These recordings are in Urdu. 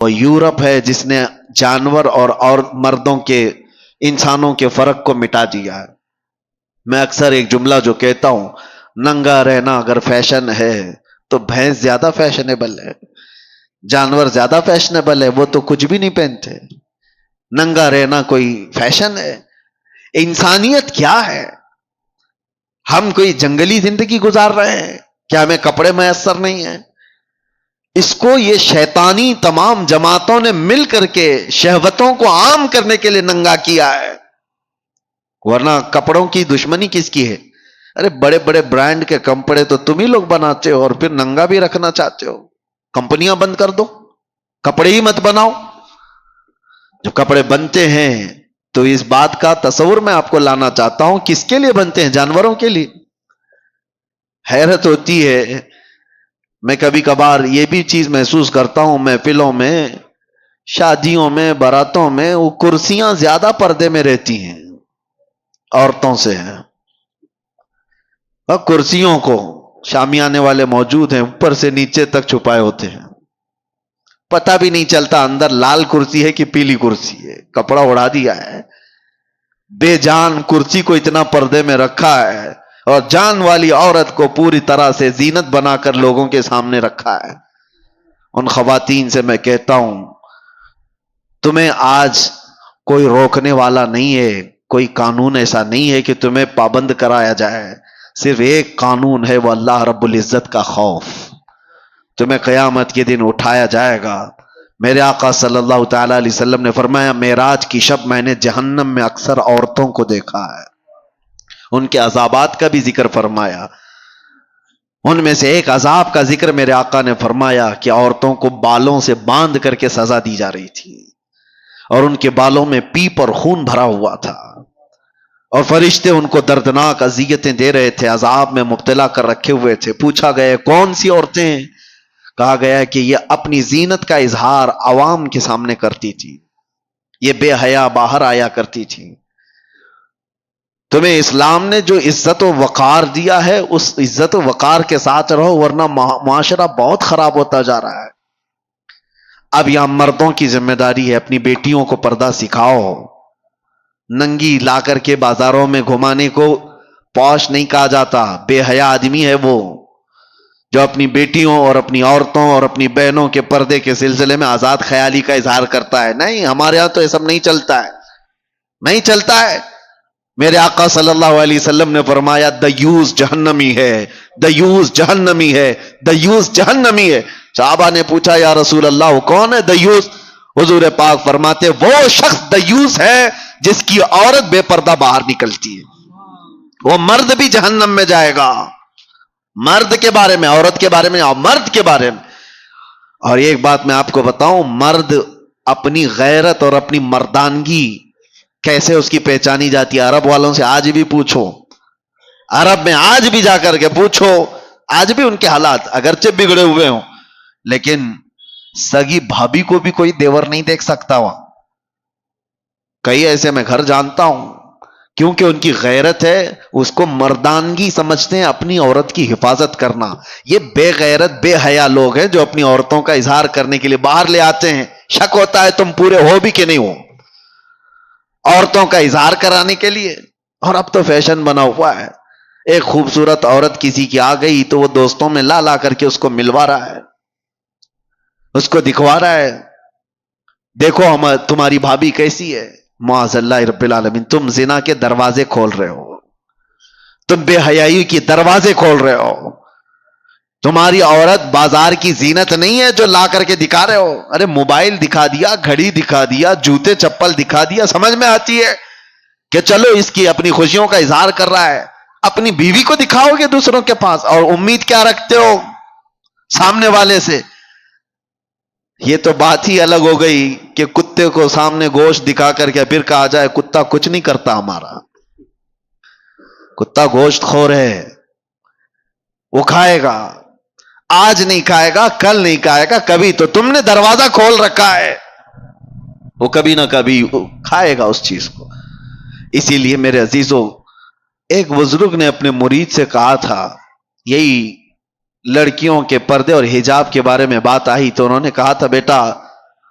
وہ یورپ ہے جس نے جانور اور مردوں کے انسانوں کے فرق کو مٹا دیا ہے۔ میں اکثر ایک جملہ جو کہتا ہوں، ننگا رہنا اگر فیشن ہے تو بھینس زیادہ فیشنیبل ہے، جانور زیادہ فیشنیبل ہے، وہ تو کچھ بھی نہیں پہنتے۔ ننگا رہنا کوئی فیشن ہے؟ انسانیت کیا ہے؟ ہم کوئی جنگلی زندگی گزار رہے ہیں؟ کیا ہمیں کپڑے میسر نہیں ہیں؟ اس کو یہ شیطانی تمام جماعتوں نے مل کر کے شہوتوں کو عام کرنے کے لیے ننگا کیا ہے، ورنہ کپڑوں کی دشمنی کس کی ہے؟ ارے بڑے بڑے برانڈ کے کپڑے تو تم ہی لوگ بناتے ہو، اور پھر ننگا بھی رکھنا چاہتے ہو۔ کمپنیاں بند کر دو، کپڑے ہی مت بناؤ۔ جو کپڑے بنتے ہیں تو اس بات کا تصور میں آپ کو لانا چاہتا ہوں، کس کے لیے بنتے ہیں؟ جانوروں کے لیے۔ حیرت ہوتی ہے، میں کبھی کبھار یہ بھی چیز محسوس کرتا ہوں، محفلوں میں، شادیوں میں، باراتوں میں، وہ کرسیاں زیادہ پردے میں رہتی ہیں عورتوں سے ہیں۔ اور کرسیوں کو شامیانے والے موجود ہیں، اوپر سے نیچے تک چھپائے ہوتے ہیں، پتہ بھی نہیں چلتا اندر لال کرسی ہے کہ پیلی کرسی ہے، کپڑا اڑا دیا ہے۔ بے جان کرسی کو اتنا پردے میں رکھا ہے، اور جان والی عورت کو پوری طرح سے زینت بنا کر لوگوں کے سامنے رکھا ہے۔ ان خواتین سے میں کہتا ہوں، تمہیں آج کوئی روکنے والا نہیں ہے، کوئی قانون ایسا نہیں ہے کہ تمہیں پابند کرایا جائے، صرف ایک قانون ہے، وہ اللہ رب العزت کا خوف۔ تمہیں قیامت کے دن اٹھایا جائے گا۔ میرے آقا صلی اللہ تعالی علیہ وسلم نے فرمایا، معراج کی شب میں نے جہنم میں اکثر عورتوں کو دیکھا ہے، ان کے عذابات کا بھی ذکر فرمایا۔ ان میں سے ایک عذاب کا ذکر میرے آقا نے فرمایا کہ عورتوں کو بالوں سے باندھ کر کے سزا دی جا رہی تھی، اور ان کے بالوں میں پیپ اور خون بھرا ہوا تھا، اور فرشتے ان کو دردناک اذیتیں دے رہے تھے، عذاب میں مبتلا کر رکھے ہوئے تھے۔ پوچھا گیا کون سی عورتیں ہیں؟ کہا گیا کہ یہ اپنی زینت کا اظہار عوام کے سامنے کرتی تھی، یہ بے حیا باہر آیا کرتی تھی۔ تمہیں اسلام نے جو عزت و وقار دیا ہے، اس عزت و وقار کے ساتھ رہو، ورنہ معاشرہ بہت خراب ہوتا جا رہا ہے۔ اب یہاں مردوں کی ذمہ داری ہے، اپنی بیٹیوں کو پردہ سکھاؤ۔ ننگی لا کر کے بازاروں میں گھمانے کو پوش نہیں کہا جاتا، بے حیا آدمی ہے وہ جو اپنی بیٹیوں اور اپنی عورتوں اور اپنی بہنوں کے پردے کے سلسلے میں آزاد خیالی کا اظہار کرتا ہے۔ نہیں، ہمارے ہاں تو یہ سب نہیں چلتا ہے، نہیں چلتا ہے۔ میرے آقا صلی اللہ علیہ وسلم نے فرمایا، دیوس جہنمی ہے، دیوس جہنمی ہے، دیوس جہنمی ہے۔ صحابہ نے پوچھا، یا رسول اللہ وہ کون ہے دیوس؟ حضور پاک فرماتے، وہ شخص دیوس ہے جس کی عورت بے پردہ باہر نکلتی ہے، وہ مرد بھی جہنم میں جائے گا۔ مرد کے بارے میں، عورت کے بارے میں، مرد کے بارے میں۔ اور ایک بات میں آپ کو بتاؤں، مرد اپنی غیرت اور اپنی مردانگی کیسے اس کی پہچانی جاتی ہے؟ عرب والوں سے آج بھی پوچھو، عرب میں آج بھی جا کر کے پوچھو، آج بھی ان کے حالات اگرچہ بگڑے ہوئے ہوں، لیکن سگی بھابھی کو بھی کوئی دیور نہیں دیکھ سکتا وہاں۔ کئی ایسے میں گھر جانتا ہوں، کیونکہ ان کی غیرت ہے، اس کو مردانگی سمجھتے ہیں، اپنی عورت کی حفاظت کرنا۔ یہ بے غیرت بے حیا لوگ ہیں جو اپنی عورتوں کا اظہار کرنے کے لیے باہر لے آتے ہیں۔ شک ہوتا ہے تم پورے ہو بھی کہ نہیں ہو، عورتوں کا اظہار کرانے کے لیے۔ اور اب تو فیشن بنا ہوا ہے، ایک خوبصورت عورت کسی کی آ گئی تو وہ دوستوں میں لا لا کر کے اس کو ملوا رہا ہے، اس کو دکھوا رہا ہے، دیکھو تمہاری بھابھی کیسی ہے۔ معاذ اللہ رب العالمین، تم زنا کے دروازے کھول رہے ہو، تم بے حیائی کی دروازے کھول رہے ہو۔ تمہاری عورت بازار کی زینت نہیں ہے جو لا کر کے دکھا رہے ہو۔ ارے موبائل دکھا دیا، گھڑی دکھا دیا، جوتے چپل دکھا دیا، سمجھ میں آتی ہے کہ چلو اس کی اپنی خوشیوں کا اظہار کر رہا ہے۔ اپنی بیوی کو دکھاؤ گے دوسروں کے پاس، اور امید کیا رکھتے ہو سامنے والے سے؟ یہ تو بات ہی الگ ہو گئی کہ کتے کو سامنے گوشت دکھا کر کے پھر کہا جائے کتا کچھ نہیں کرتا ہمارا، کتا گوشت خور ہے، وہ کھائے گا، آج نہیں کھائے گا، کل نہیں کھائے گا، کبھی تو تم نے دروازہ کھول رکھا ہے، وہ کبھی نہ کبھی کھائے گا اس چیز کو۔ اسی لیے میرے عزیزوں، ایک بزرگ نے اپنے مرید سے کہا تھا، یہی لڑکیوں کے پردے اور حجاب کے بارے میں بات آئی تو انہوں نے کہا تھا، بیٹا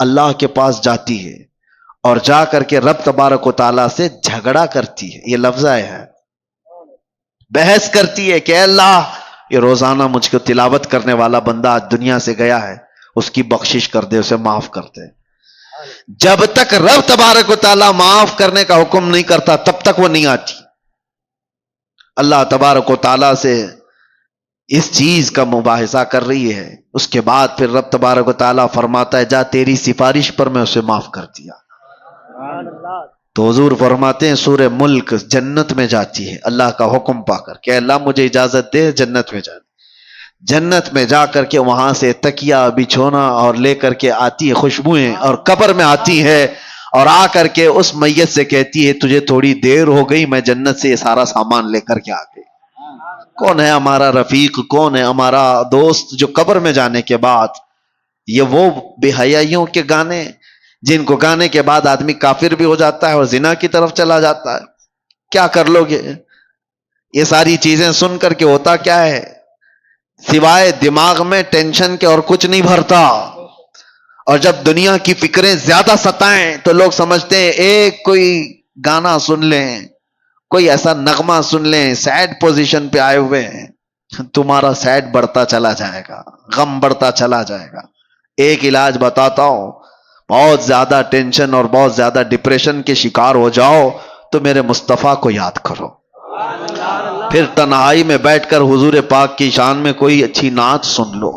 اللہ کے پاس جاتی ہے اور جا کر کے رب تبارک و تعالیٰ سے جھگڑا کرتی ہے. یہ لفظ آیا ہے, بحث کرتی ہے کہ اے اللہ, یہ روزانہ مجھ کو تلاوت کرنے والا بندہ آج دنیا سے گیا ہے, اس کی بخشش کر دے, اسے معاف کر دے. جب تک رب تبارک و تعالیٰ معاف کرنے کا حکم نہیں کرتا تب تک وہ نہیں آتی. اللہ تبارک و تعالیٰ سے اس چیز کا مباحثہ کر رہی ہے, اس کے بعد پھر رب تبارک و تعالیٰ فرماتا ہے جا تیری سفارش پر میں اسے معاف کر دیا. تو حضور فرماتے ہیں سورہ ملک جنت میں جاتی ہے اللہ کا حکم پا کر کہ اللہ مجھے اجازت دے جنت میں جانے. جنت میں جا کر کے وہاں سے تکیا بچھونا اور لے کر کے آتی ہے خوشبوئیں, اور قبر میں آتی ہے اور آ کر کے اس میت سے کہتی ہے تجھے تھوڑی دیر ہو گئی, میں جنت سے یہ سارا سامان لے کر کے آ گئی. کون ہے ہمارا رفیق, کون ہے ہمارا دوست جو قبر میں جانے کے بعد, یہ وہ بے حیائیوں کے گانے جن کو گانے کے بعد آدمی کافر بھی ہو جاتا ہے اور زنا کی طرف چلا جاتا ہے. کیا کر لو گے؟ یہ ساری چیزیں سن کر کے ہوتا کیا ہے, سوائے دماغ میں ٹینشن کے اور کچھ نہیں بھرتا. اور جب دنیا کی فکریں زیادہ ستائیں تو لوگ سمجھتے ہیں ایک کوئی گانا سن لیں, کوئی ایسا نغمہ سن لیں, سیڈ پوزیشن پہ آئے ہوئے ہیں, تمہارا سیڈ بڑھتا چلا جائے گا, غم بڑھتا چلا جائے گا. ایک علاج بتاتا ہوں, بہت زیادہ ٹینشن اور بہت زیادہ ڈپریشن کے شکار ہو جاؤ تو میرے مصطفیٰ کو یاد کرو, پھر تنہائی میں بیٹھ کر حضور پاک کی شان میں کوئی اچھی نعت سن لو,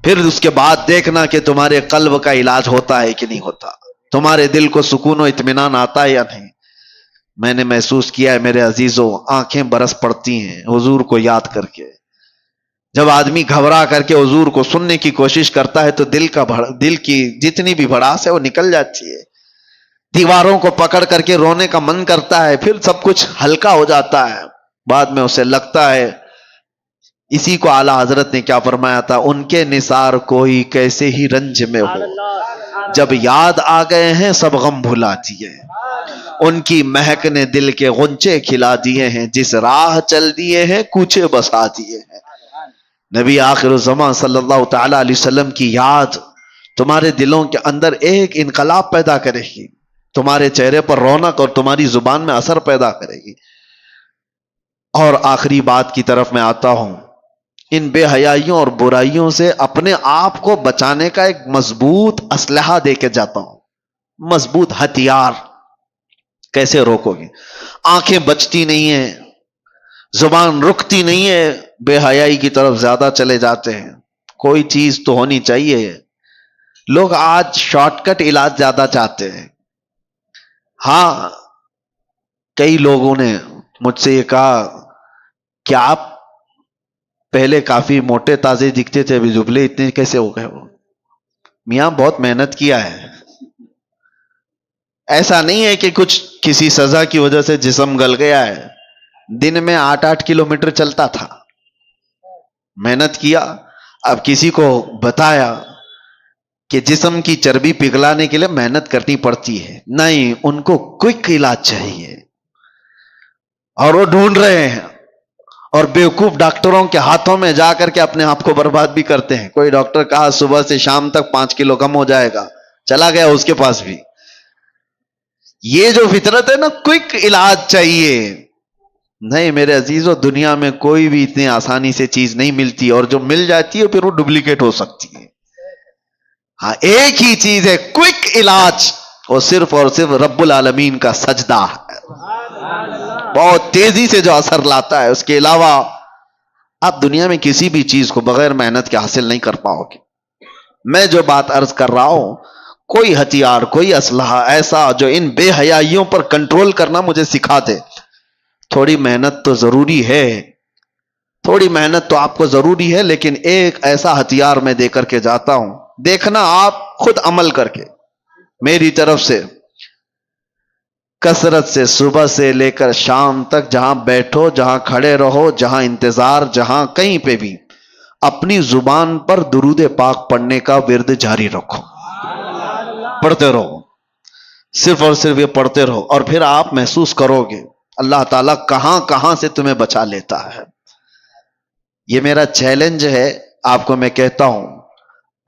پھر اس کے بعد دیکھنا کہ تمہارے قلب کا علاج ہوتا ہے کہ نہیں ہوتا, تمہارے دل کو سکون و اطمینان آتا ہے یا نہیں. میں نے محسوس کیا ہے میرے عزیزوں, آنکھیں برس پڑتی ہیں حضور کو یاد کر کے. جب آدمی گھبرا کر کے حضور کو سننے کی کوشش کرتا ہے تو دل کی جتنی بھی بھڑاس ہے وہ نکل جاتی ہے. دیواروں کو پکڑ کر کے رونے کا من کرتا ہے, پھر سب کچھ ہلکا ہو جاتا ہے. بعد میں اسے لگتا ہے, اسی کو اعلیٰ حضرت نے کیا فرمایا تھا, ان کے نثار کوئی کیسے ہی رنج میں ہو, جب یاد آ گئے ہیں سب غم بھلا دیے. ان کی مہک نے دل کے غنچے کھلا دیے ہیں, جس راہ چل دیے ہیں کوچے بسا دیے ہیں. نبی آخر الزمان صلی اللہ تعالی علیہ وسلم کی یاد تمہارے دلوں کے اندر ایک انقلاب پیدا کرے گی, تمہارے چہرے پر رونق اور تمہاری زبان میں اثر پیدا کرے گی. اور آخری بات کی طرف میں آتا ہوں, ان بے حیائیوں اور برائیوں سے اپنے آپ کو بچانے کا ایک مضبوط اسلحہ دے کے جاتا ہوں, مضبوط ہتھیار. کیسے روکو گے؟ آنکھیں بچتی نہیں ہیں, زبان رکتی نہیں ہے, بے حیائی کی طرف زیادہ چلے جاتے ہیں. کوئی چیز تو ہونی چاہیے. لوگ آج شارٹ کٹ علاج زیادہ چاہتے ہیں. ہاں, کئی لوگوں نے مجھ سے یہ کہا کہ آپ پہلے کافی موٹے تازے دکھتے تھے, ابھی دبلے اتنے کیسے ہو گئے ہو؟ میاں بہت محنت کیا ہے. ایسا نہیں ہے کہ کچھ کسی سزا کی وجہ سے جسم گل گیا ہے. دن میں 8-8 کلومیٹر چلتا تھا, محنت کیا. اب کسی کو بتایا کہ جسم کی چربی پگھلانے کے لیے محنت کرنی پڑتی ہے, نہیں, ان کو کوئک علاج چاہیے اور وہ ڈھونڈ رہے ہیں, اور بیوقوف ڈاکٹروں کے ہاتھوں میں جا کر کے اپنے آپ کو برباد بھی کرتے ہیں. کوئی ڈاکٹر کہا صبح سے شام تک 5 کلو کم ہو جائے گا, چلا گیا اس کے پاس بھی. یہ جو فطرت ہے نا, کوئک علاج چاہیے. نہیں میرے عزیزو, دنیا میں کوئی بھی اتنی آسانی سے چیز نہیں ملتی, اور جو مل جاتی ہے پھر وہ ڈپلیکیٹ ہو سکتی ہے. ہاں, ایک ہی چیز ہے کوئک علاج, وہ صرف اور صرف رب العالمین کا سجدہ ہے, بہت تیزی سے جو اثر لاتا ہے. اس کے علاوہ آپ دنیا میں کسی بھی چیز کو بغیر محنت کے حاصل نہیں کر پاؤ گے. میں جو بات عرض کر رہا ہوں, کوئی ہتھیار, کوئی اسلحہ ایسا جو ان بے حیائیوں پر کنٹرول کرنا مجھے سکھا دے. تھوڑی محنت تو ضروری ہے, تھوڑی محنت تو آپ کو ضروری ہے, لیکن ایک ایسا ہتھیار میں دے کر کے جاتا ہوں, دیکھنا آپ خود عمل کر کے. میری طرف سے کثرت سے صبح سے لے کر شام تک جہاں بیٹھو, جہاں کھڑے رہو, جہاں انتظار, جہاں کہیں پہ بھی اپنی زبان پر درود پاک پڑھنے کا ورد جاری رکھو, پڑھتے رہو, صرف اور صرف یہ پڑھتے رہو. اور پھر آپ محسوس کرو گے اللہ تعالیٰ کہاں کہاں سے تمہیں بچا لیتا ہے. یہ میرا چیلنج ہے آپ کو, میں کہتا ہوں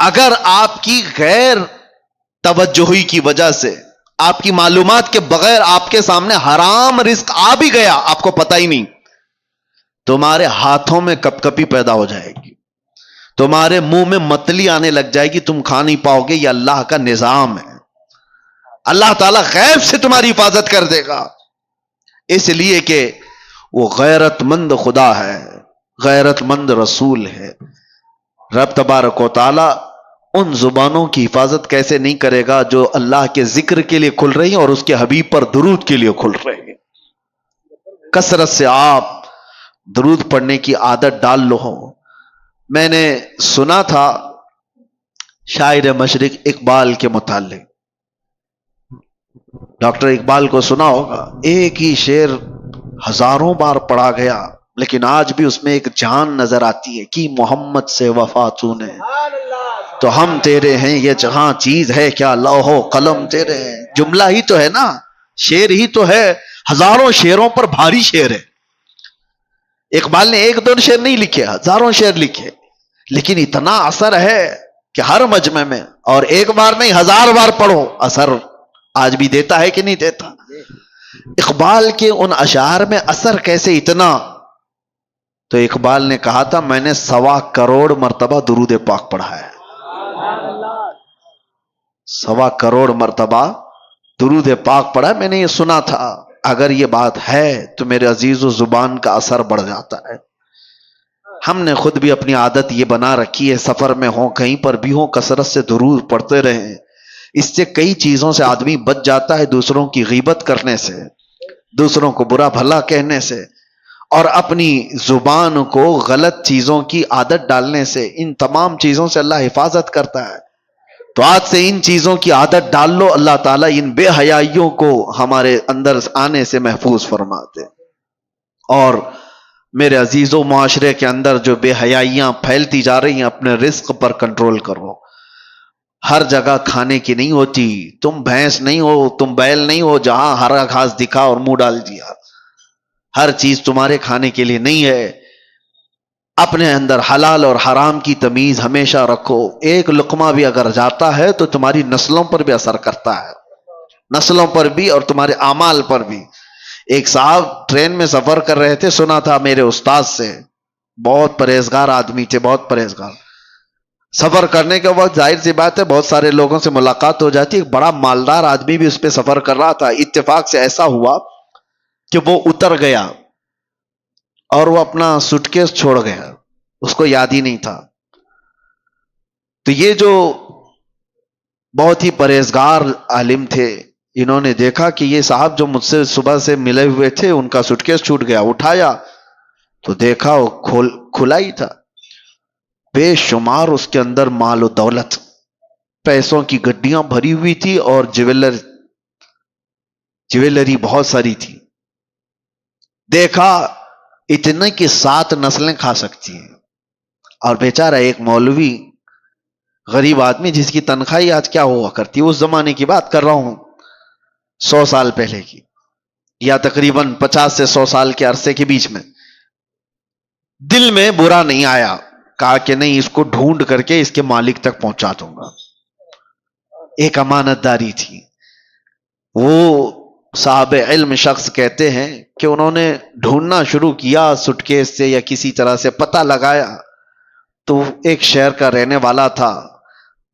اگر آپ کی غیر توجہی کی وجہ سے، آپ کی معلومات کے بغیر آپ کے سامنے حرام رزق آ بھی گیا، آپ کو پتہ ہی نہیں، تمہارے ہاتھوں میں کپ کپی پیدا ہو جائے گی، تمہارے منہ میں متلی آنے لگ جائے گی، تم کھا نہیں پاؤ گے۔ یہ اللہ کا نظام ہے، اللہ تعالیٰ غیب سے تمہاری حفاظت کر دے گا، اس لیے کہ وہ غیرت مند خدا ہے، غیرت مند رسول ہے۔ رب تبارک و تعالی ان زبانوں کی حفاظت کیسے نہیں کرے گا جو اللہ کے ذکر کے لیے کھل رہی ہیں اور اس کے حبیب پر درود کے لیے کھل رہے ہیں۔ کثرت سے آپ درود پڑھنے کی عادت ڈال لو۔ میں نے سنا تھا شاعر مشرق اقبال کے متعلق، ڈاکٹر اقبال کو سنا ہوگا، ایک ہی شعر ہزاروں بار پڑھا گیا لیکن آج بھی اس میں ایک جان نظر آتی ہے کہ محمد سے وفا تو نے تو ہم تیرے ہیں، یہ جہاں چیز ہے کیا لوح و قلم تیرے ہیں۔ جملہ ہی تو ہے نا، شعر ہی تو ہے، ہزاروں شعروں پر بھاری شعر ہے۔ اقبال نے ایک دو شعر نہیں لکھے، ہزاروں شعر لکھے، لیکن اتنا اثر ہے کہ ہر مجمع میں، اور ایک بار نہیں 1000 بار پڑھو، اثر آج بھی دیتا ہے کہ نہیں دیتا؟ اقبال کے ان اشعار میں اثر کیسے اتنا؟ تو اقبال نے کہا تھا میں نے 1.25 کروڑ مرتبہ درود پاک پڑھا ہے، 1.25 کروڑ مرتبہ درود پاک پڑھا ہے۔ میں نے یہ سنا تھا، اگر یہ بات ہے تو میرے عزیز و زبان کا اثر بڑھ جاتا ہے۔ ہم نے خود بھی اپنی عادت یہ بنا رکھی ہے، سفر میں ہوں کہیں پر بھی ہوں کثرت سے درود پڑھتے رہیں۔ اس سے کئی چیزوں سے آدمی بچ جاتا ہے، دوسروں کی غیبت کرنے سے، دوسروں کو برا بھلا کہنے سے، اور اپنی زبان کو غلط چیزوں کی عادت ڈالنے سے۔ ان تمام چیزوں سے اللہ حفاظت کرتا ہے۔ تو آج سے ان چیزوں کی عادت ڈال لو، اللہ تعالیٰ ان بے حیائیوں کو ہمارے اندر آنے سے محفوظ فرماتے۔ اور میرے عزیزوں، معاشرے کے اندر جو بے حیائیاں پھیلتی جا رہی ہیں، اپنے رزق پر کنٹرول کرو۔ ہر جگہ کھانے کی نہیں ہوتی، تم بھینس نہیں ہو، تم بیل نہیں ہو جہاں ہرا گھاس دکھا اور منہ ڈال دیا۔ ہر چیز تمہارے کھانے کے لیے نہیں ہے۔ اپنے اندر حلال اور حرام کی تمیز ہمیشہ رکھو۔ ایک لقمہ بھی اگر جاتا ہے تو تمہاری نسلوں پر بھی اثر کرتا ہے، نسلوں پر بھی اور تمہارے اعمال پر بھی۔ ایک صاحب ٹرین میں سفر کر رہے تھے، سنا تھا میرے استاد سے، بہت پرہیزگار آدمی تھے، بہت پرہیزگار۔ سفر کرنے کے وقت ظاہر سی بات ہے بہت سارے لوگوں سے ملاقات ہو جاتی، ایک بڑا مالدار آدمی بھی اس پہ سفر کر رہا تھا۔ اتفاق سے ایسا ہوا کہ وہ اتر گیا اور وہ اپنا سوٹکیس چھوڑ گیا، اس کو یاد ہی نہیں تھا۔ تو یہ جو بہت ہی پرہیزگار عالم تھے، انہوں نے دیکھا کہ یہ صاحب جو مجھ سے صبح سے ملے ہوئے تھے ان کا سوٹکیس چھوٹ گیا، اٹھایا تو دیکھا وہ کھلا ہی تھا، بے شمار اس کے اندر مال و دولت، پیسوں کی گڈیاں بھری ہوئی تھی اور جویلری بہت ساری تھی۔ دیکھا اتنے کہ 7 نسلیں کھا سکتی ہیں، اور بیچارہ ایک مولوی غریب آدمی جس کی تنخواہ آج کیا ہوا کرتی، اس زمانے کی بات کر رہا ہوں، 100 سال پہلے کی، یا تقریباً 50 سے 100 سال کے عرصے کے بیچ میں۔ دل میں برا نہیں آیا، کہا کہ نہیں، اس کو ڈھونڈ کر کے اس کے مالک تک پہنچا دوں گا۔ ایک امانت داری تھی۔ وہ صاحب علم شخص کہتے ہیں کہ انہوں نے ڈھونڈنا شروع کیا، سٹکیس سے یا کسی طرح سے پتہ لگایا، تو ایک شہر کا رہنے والا تھا۔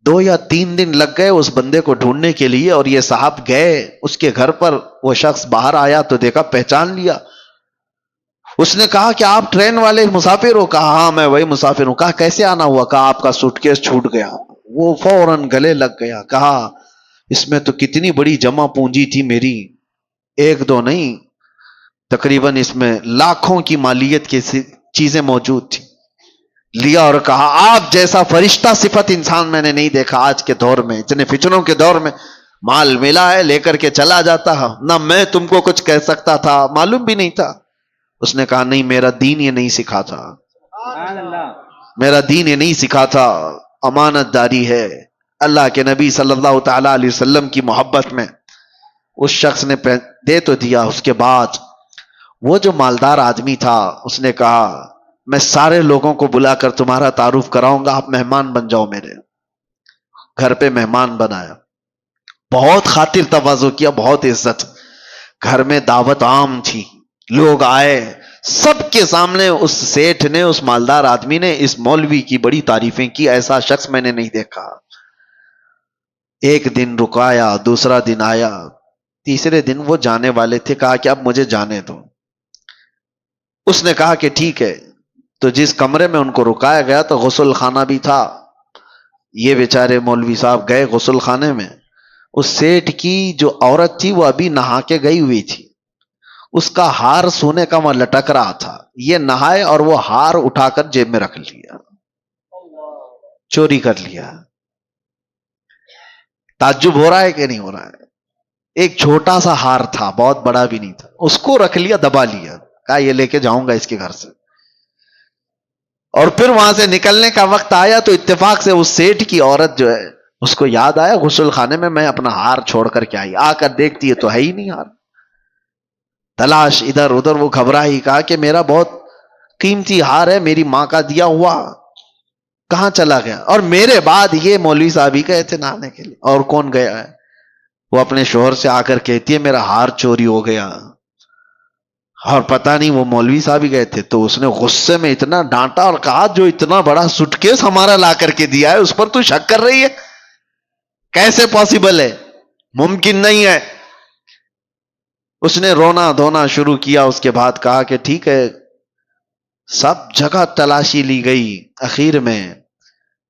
2 یا 3 دن لگ گئے اس بندے کو ڈھونڈنے کے لیے، اور یہ صاحب گئے اس کے گھر پر، وہ شخص باہر آیا تو دیکھا، پہچان لیا۔ اس نے کہا کہ آپ ٹرین والے مسافر ہو؟ کہا ہاں میں وہی مسافر ہوں۔ کہا کیسے آنا ہوا؟ کہا آپ کا سوٹکیس چھوٹ گیا۔ وہ فوراً گلے لگ گیا، کہا اس میں تو کتنی بڑی جمع پونجی تھی میری، 1-2 نہیں، تقریباً اس میں لاکھوں کی مالیت کی چیزیں موجود تھی۔ لیا اور کہا آپ جیسا فرشتہ صفت انسان میں نے نہیں دیکھا آج کے دور میں، اتنے فتنوں کے دور میں، مال ملا ہے لے کر کے چلا جاتا ہے، نہ میں تم کو کچھ کہہ سکتا تھا، معلوم بھی نہیں تھا۔ اس نے کہا نہیں، میرا دین یہ نہیں سکھا تھا، میرا دین یہ نہیں سکھا تھا، امانت داری ہے۔ اللہ کے نبی صلی اللہ تعالی علیہ وسلم کی محبت میں اس شخص نے دے تو دیا۔ اس کے بعد وہ جو مالدار آدمی تھا اس نے کہا میں سارے لوگوں کو بلا کر تمہارا تعارف کراؤں گا، آپ مہمان بن جاؤ میرے۔ گھر پہ مہمان بنایا، بہت خاطر تواضع کیا، بہت عزت. گھر میں دعوت عام تھی، لوگ آئے، سب کے سامنے اس سیٹھ نے، اس مالدار آدمی نے اس مولوی کی بڑی تعریفیں کی. ایسا شخص میں نے نہیں دیکھا. ایک دن رکایا، دوسرا دن آیا، تیسرے دن وہ جانے والے تھے. کہا کہ اب مجھے جانے دو. اس نے کہا کہ ٹھیک ہے. تو جس کمرے میں ان کو رکایا گیا تو غسل خانہ بھی تھا. یہ بیچارے مولوی صاحب گئے غسل خانے میں. اس سیٹھ کی جو عورت تھی وہ ابھی نہا کے گئی ہوئی تھی. اس کا ہار سونے کا وہاں لٹک رہا تھا. یہ نہائے اور وہ ہار اٹھا کر جیب میں رکھ لیا، چوری کر لیا. تعجب ہو رہا ہے کہ نہیں ہو رہا ہے؟ ایک چھوٹا سا ہار تھا، بہت بڑا بھی نہیں تھا. اس کو رکھ لیا، دبا لیا. کہا یہ لے کے جاؤں گا اس کے گھر سے. اور پھر وہاں سے نکلنے کا وقت آیا تو اتفاق سے اس سیٹھ کی عورت جو ہے اس کو یاد آیا غسل خانے میں اپنا ہار چھوڑ کر کے آئی. آ کر دیکھتی ہے تو ہے ہی نہیں ہار. تلاش ادھر ادھر. وہ گھبرائی. کہا کہ میرا بہت قیمتی ہار ہے، میری ماں کا دیا ہوا، کہاں چلا گیا؟ اور میرے بعد یہ مولوی صاحب ہی گئے تھے نہانے کے لیے، اور کون گیا ہے؟ وہ اپنے شوہر سے آ کر کہتی ہے میرا ہار چوری ہو گیا. اور پتہ نہیں وہ مولوی صاحب ہی گئے تھے. تو اس نے غصے میں اتنا ڈانٹا اور کہا جو اتنا بڑا سوٹ کیس ہمارا لا کر کے دیا ہے اس پر تو شک کر رہی ہے؟ کیسے پاسبل ہے؟ ممکن نہیں ہے. اس نے رونا دھونا شروع کیا. اس کے بعد کہا کہ ٹھیک ہے. سب جگہ تلاشی لی گئی. اخیر میں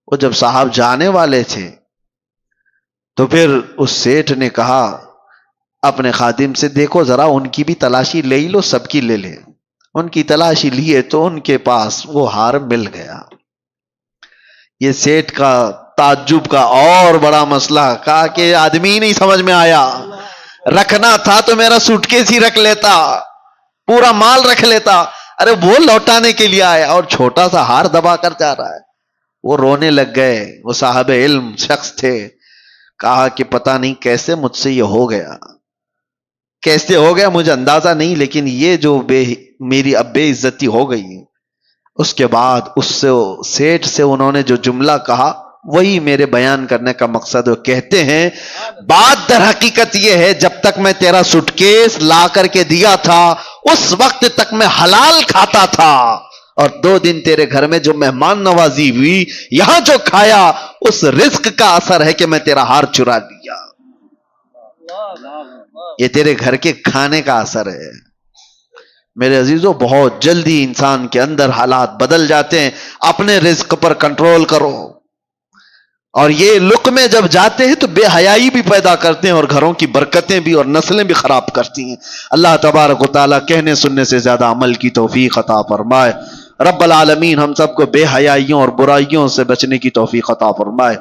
وہ جب صاحب جانے والے تھے تو پھر اس سیٹھ نے کہا اپنے خادم سے دیکھو ذرا ان کی بھی تلاشی لے لو، سب کی لے لے. ان کی تلاشی لیے تو ان کے پاس وہ ہار مل گیا. یہ سیٹھ کا تعجب کا اور بڑا مسئلہ. کہا کہ آدمی ہی نہیں سمجھ میں آیا. رکھنا تھا تو میرا سوٹ کیس ہی رکھ لیتا، پورا مال رکھ لیتا. ارے وہ لوٹانے کے لیے آیا اور چھوٹا سا ہار دبا کر جا رہا ہے. وہ رونے لگ گئے. وہ صاحب علم شخص تھے. کہا کہ پتہ نہیں کیسے مجھ سے یہ ہو گیا، کیسے ہو گیا مجھے اندازہ نہیں، لیکن یہ جو میری اب بے عزتی ہو گئی. اس کے بعد اس سے سیٹھ سے انہوں نے جو جملہ کہا وہی میرے بیان کرنے کا مقصد. وہ کہتے ہیں بات در حقیقت یہ ہے جب تک میں تیرا سوٹ کیس لا کر کے دیا تھا اس وقت تک میں حلال کھاتا تھا، اور 2 دن تیرے گھر میں جو مہمان نوازی ہوئی، یہاں جو کھایا، اس رزق کا اثر ہے کہ میں تیرا ہار چرا لیا. یہ تیرے گھر کے کھانے کا اثر ہے. میرے عزیزوں بہت جلدی انسان کے اندر حالات بدل جاتے ہیں. اپنے رزق پر کنٹرول کرو. اور یہ لقمے جب جاتے ہیں تو بے حیائی بھی پیدا کرتے ہیں اور گھروں کی برکتیں بھی اور نسلیں بھی خراب کرتی ہیں. اللہ تبارک و تعالیٰ کہنے سننے سے زیادہ عمل کی توفیق عطا فرمائے. رب العالمین ہم سب کو بے حیائیوں اور برائیوں سے بچنے کی توفیق عطا فرمائے.